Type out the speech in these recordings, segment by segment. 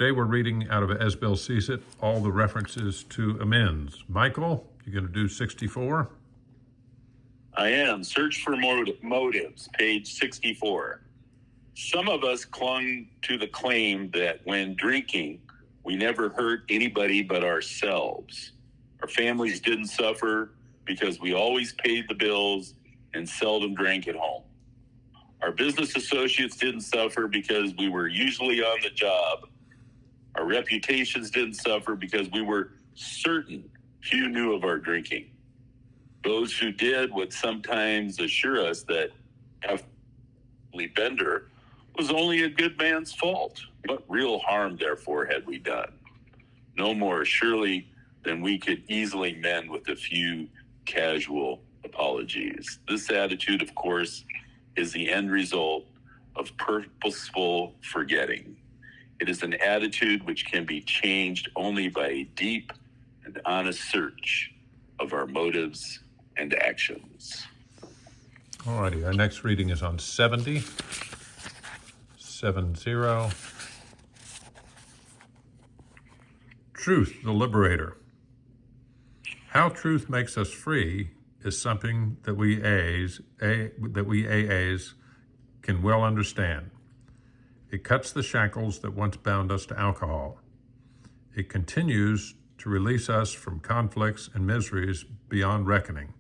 Today we're reading out of As Bill Sees It, all the references to amends. Michael, you're going to do 64? I am. Search for motives, page 64. Some of us clung to the claim that when drinking, we never hurt anybody but ourselves. Our families didn't suffer because we always paid the bills and seldom drank at home. Our business associates didn't suffer because we were usually on the job. Our reputations didn't suffer because we were certain few knew of our drinking. Those who did would sometimes assure us that Bender was only a good man's fault. What real harm, therefore, had we done? No more, surely, than we could easily mend with a few casual apologies. This attitude, of course, is the end result of purposeful forgetting. It is an attitude which can be changed only by a deep and honest search of our motives and actions. All righty, our next reading is on 70. 70. Truth, the Liberator. How truth makes us free is something that we AAs can well understand. It cuts the shackles that once bound us to alcohol. It continues to release us from conflicts and miseries beyond reckoning.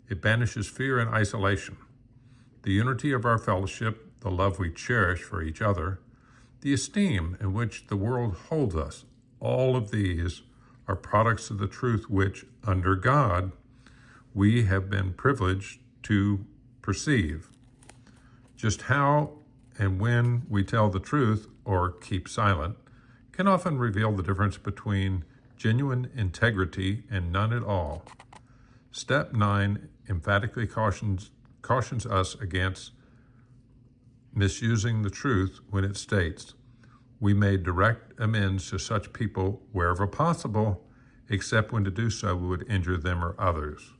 It banishes fear and isolation. The unity of our fellowship, the love we cherish for each other, the esteem in which the world holds us, all of these are products of the truth which, under God, we have been privileged to perceive. Just how and when we tell the truth or keep silent can often reveal the difference between genuine integrity and none at all. Step 9 emphatically cautions us against misusing the truth when it states, "We may direct amends to such people wherever possible, except when to do so would injure them or others,"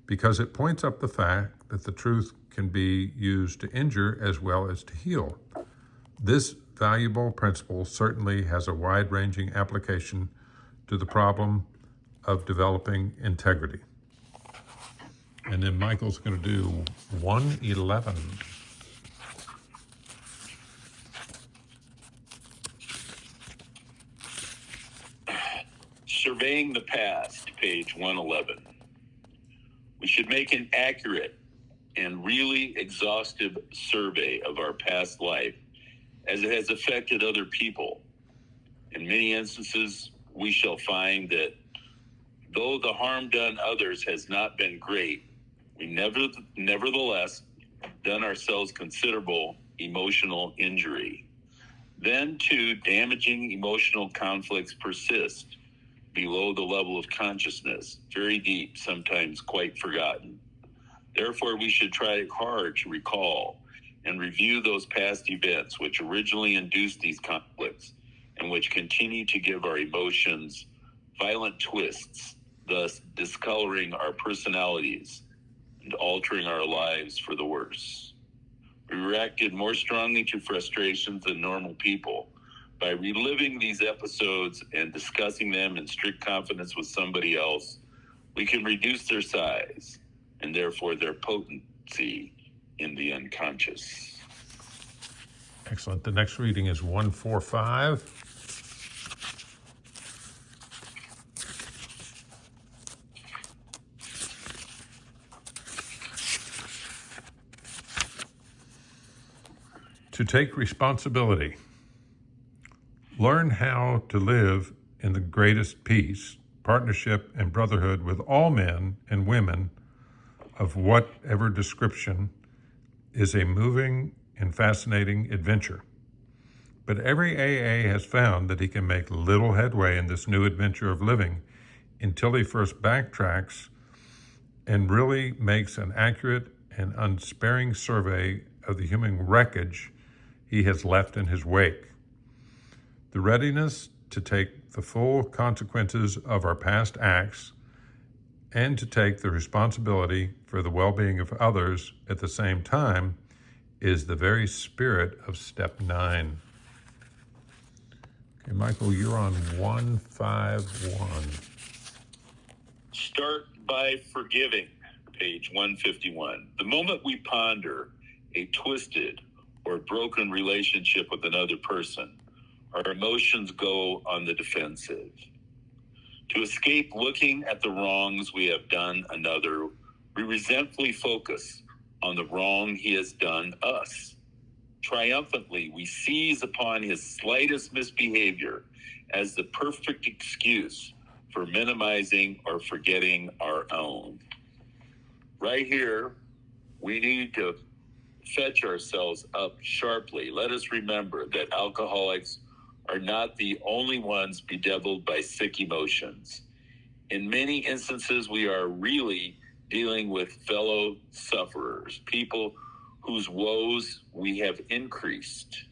because it points up the fact that the truth can be used to injure as well as to heal. This valuable principle certainly has a wide-ranging application to the problem of developing integrity. And then Michael's going to do 111. Surveying the past, page 111. We should make an accurate and really exhaustive survey of our past life as it has affected other people. In many instances, we shall find that though the harm done others has not been great, we nevertheless done ourselves considerable emotional injury. Then, too, damaging emotional conflicts persist below the level of consciousness, very deep, sometimes quite forgotten. Therefore, we should try hard to recall and review those past events which originally induced these conflicts and which continue to give our emotions violent twists, thus discoloring our personalities and altering our lives for the worse. We reacted more strongly to frustrations than normal people. By reliving these episodes and discussing them in strict confidence with somebody else, we can reduce their size and therefore their potency in the unconscious. Excellent. The next reading is 145. To take responsibility. Learn how to live in the greatest peace, partnership, and brotherhood with all men and women of whatever description is a moving and fascinating adventure. But every AA has found that he can make little headway in this new adventure of living until he first backtracks and really makes an accurate and unsparing survey of the human wreckage he has left in his wake. The readiness to take the full consequences of our past acts and to take the responsibility for the well-being of others at the same time is the very spirit of step 9. Okay, Michael, you're on 151. Start by forgiving, page 151. The moment we ponder a twisted or broken relationship with another person, our emotions go on the defensive. To escape looking at the wrongs we have done another, we resentfully focus on the wrong he has done us. Triumphantly, we seize upon his slightest misbehavior as the perfect excuse for minimizing or forgetting our own. Right here, we need to fetch ourselves up sharply. Let us remember that alcoholics are not the only ones bedeviled by sick emotions. In many instances, we are really dealing with fellow sufferers, people whose woes we have increased.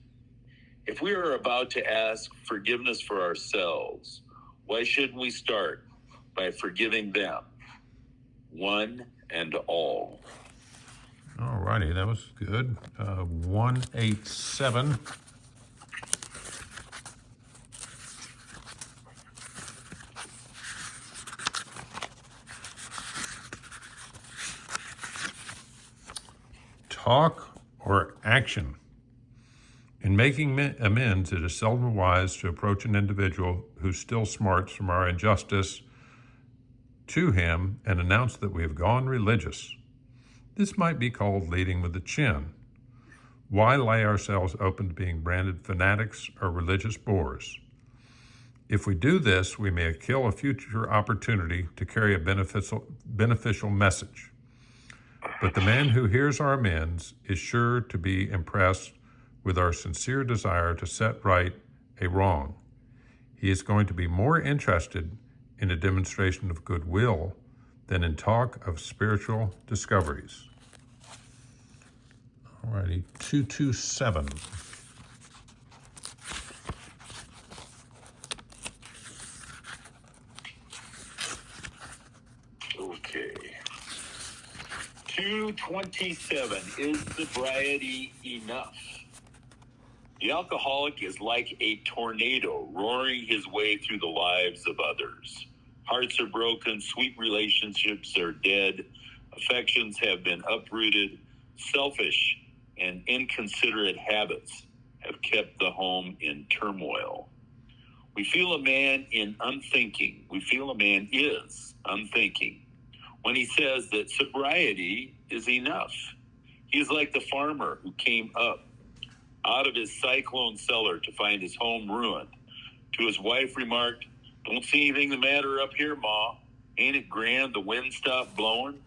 If we are about to ask forgiveness for ourselves, why shouldn't we start by forgiving them, one and all? All righty, that was good. 187. Talk or action. In making amends, it is seldom wise to approach an individual who still smarts from our injustice to him and announce that we have gone religious. This might be called leading with the chin. Why lay ourselves open to being branded fanatics or religious bores? If we do this, we may kill a future opportunity to carry a beneficial message. But the man who hears our amends is sure to be impressed with our sincere desire to set right a wrong. He is going to be more interested in a demonstration of goodwill than in talk of spiritual discoveries. All righty, 227. Okay. 227. Is sobriety enough? The alcoholic is like a tornado roaring his way through the lives of others. Hearts are broken, sweet relationships are dead, affections have been uprooted, selfish and inconsiderate habits have kept the home in turmoil. We feel a man is unthinking when he says that sobriety is enough. He is like the farmer who came up out of his cyclone cellar to find his home ruined. To his wife remarked, "Don't see anything the matter up here, Ma. Ain't it grand the wind stopped blowing?"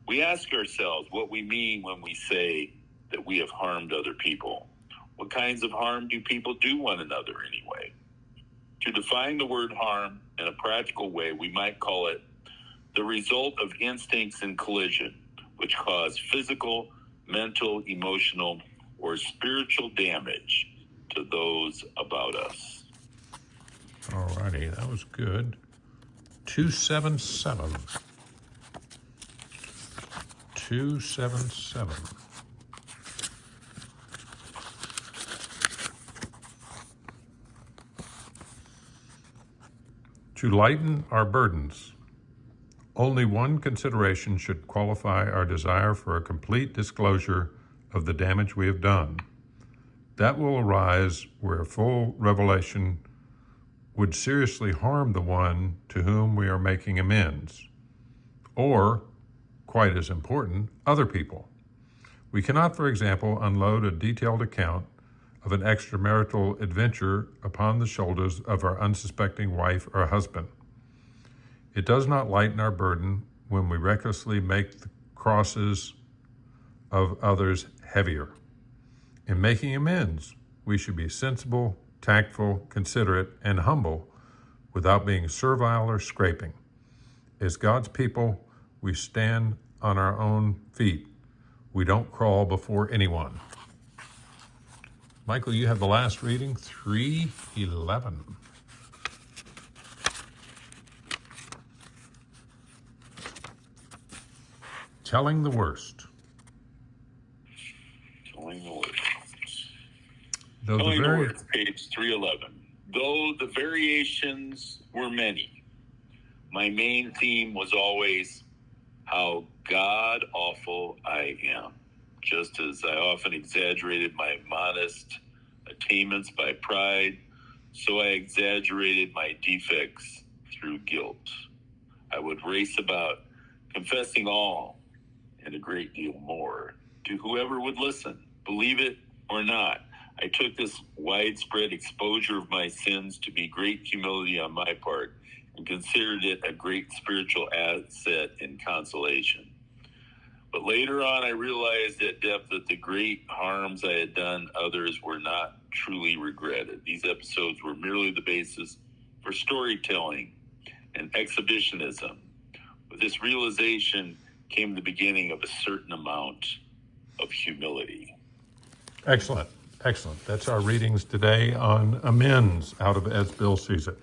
We ask ourselves what we mean when we say that we have harmed other people. What kinds of harm do people do one another anyway? To define the word harm in a practical way, we might call it the result of instincts in collision, which cause physical, mental, emotional, or spiritual damage to those about us. All righty, that was good. 277. 277. To lighten our burdens, only one consideration should qualify our desire for a complete disclosure of the damage we have done. That will arise where full revelation would seriously harm the one to whom we are making amends, or, quite as important, other people. We cannot, for example, unload a detailed account of an extramarital adventure upon the shoulders of our unsuspecting wife or husband. It does not lighten our burden when we recklessly make the crosses of others heavier. In making amends, we should be sensible, tactful, considerate, and humble without being servile or scraping. As God's people, we stand on our own feet. We don't crawl before anyone. Michael, you have the last reading, 311. Telling the worst. Telling the worst. Though Telling the the very worst, page 311. Though the variations were many, my main theme was always how god awful I am, just as I often exaggerated my modest attainments by pride, so I exaggerated my defects through guilt. I would race about confessing all and a great deal more to whoever would listen, believe it or not. I took this widespread exposure of my sins to be great humility on my part and considered it a great spiritual asset and consolation. But later on, I realized at depth that the great harms I had done others were not truly regretted. These episodes were merely the basis for storytelling and exhibitionism. With this realization came the beginning of a certain amount of humility. Excellent. Excellent. That's our readings today on Amends out of As Bill Sees It.